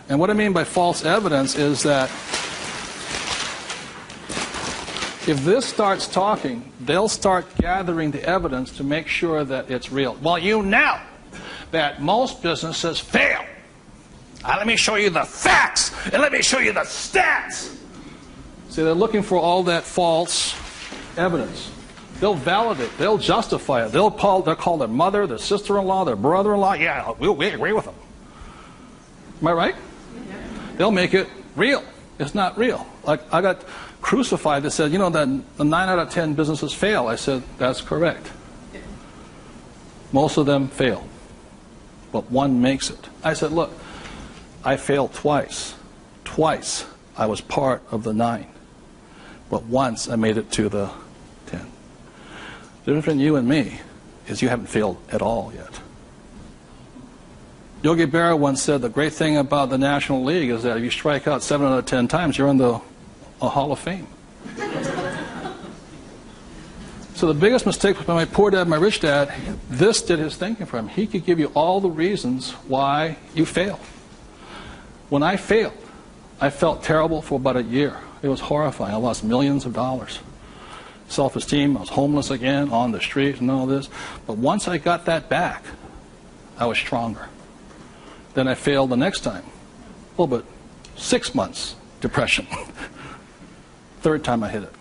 B: And what I mean by false evidence is that if this starts talking, they'll start gathering the evidence to make sure that it's real. Well, you know that most businesses fail. Let me show you the facts, and let me show you the stats. See, they're looking for all that false evidence. They'll validate, they'll justify it. They'll call their mother, their sister-in-law, their brother-in-law. Yeah, we agree with them. Am I right? They'll make it real. It's not real. Like, I got crucified that said, that the 9 out of 10 businesses fail. I said, that's correct. Most of them fail. But one makes it. I said, look, I failed twice. Twice I was part of the 9. But once I made it to the 10. The difference between you and me is you haven't failed at all yet. Yogi Berra once said the great thing about the National League is that if you strike out 7 out of 10 times, you're in the Hall of Fame. So the biggest mistake was by my poor dad, my rich dad. This did his thinking for him. He could give you all the reasons why you failed. When I failed, I felt terrible for about a year. It was horrifying. I lost millions of dollars. Self-esteem, I was homeless again, on the street and all this. But once I got that back, I was stronger. Then I failed the next time. Well, but 6 months depression. Third time I hit it.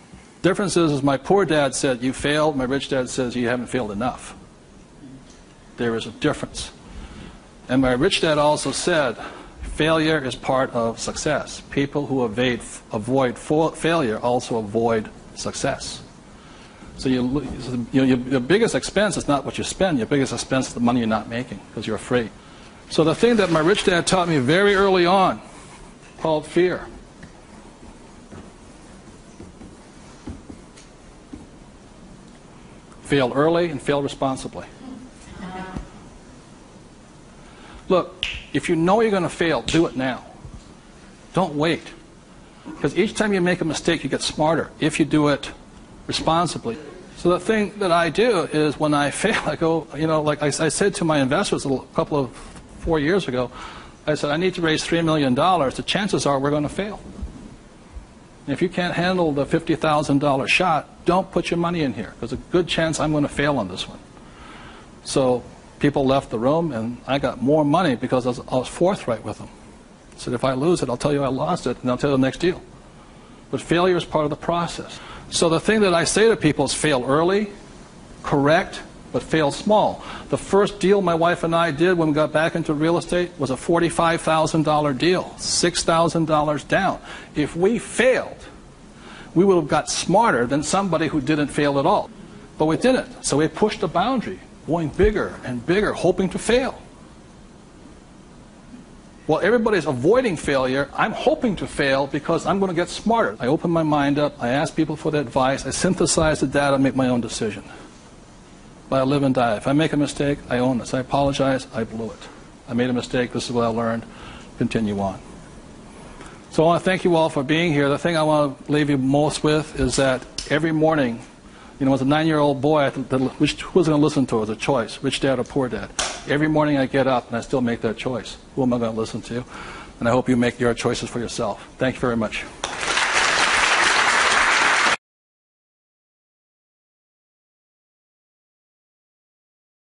B: Difference is my poor dad said, you failed. My rich dad says, you haven't failed enough. There is a difference. And my rich dad also said, failure is part of success. People who avoid failure also avoid success. So your biggest expense is not what you spend. Your biggest expense is the money you're not making because you're afraid. So the thing that my rich dad taught me very early on, called fear. Fail early and fail responsibly. Look, if you know you're going to fail, do it now. Don't wait. Because each time you make a mistake, you get smarter if you do it responsibly. So the thing that I do is when I fail, I go, like I said to my investors a couple of 4 years ago, I said, I need to raise $3 million. The chances are we're going to fail. And if you can't handle the $50,000 shot, don't put your money in here. There's a good chance I'm going to fail on this one. So people left the room, and I got more money because I was forthright with them. I said, if I lose it, I'll tell you I lost it, and I'll tell you the next deal. But failure is part of the process. So the thing that I say to people is fail early, correct, but fail small. The first deal my wife and I did when we got back into real estate was a $45,000 deal, $6,000 down. If we failed, we would have got smarter than somebody who didn't fail at all. But we didn't. So we pushed the boundary, going bigger and bigger, hoping to fail. Well, everybody's avoiding failure. I'm hoping to fail because I'm going to get smarter. I open my mind up. I ask people for their advice. I synthesize the data, make my own decision. But I live and die. If I make a mistake, I own this. I apologize. I blew it. I made a mistake. This is what I learned. Continue on. So I want to thank you all for being here. The thing I want to leave you most with is that every morning, as a 9-year-old boy, who was going to listen to? It was a choice, rich dad or poor dad. Every morning I get up and I still make that choice. Who am I going to listen to? And I hope you make your choices for yourself. Thank you very much.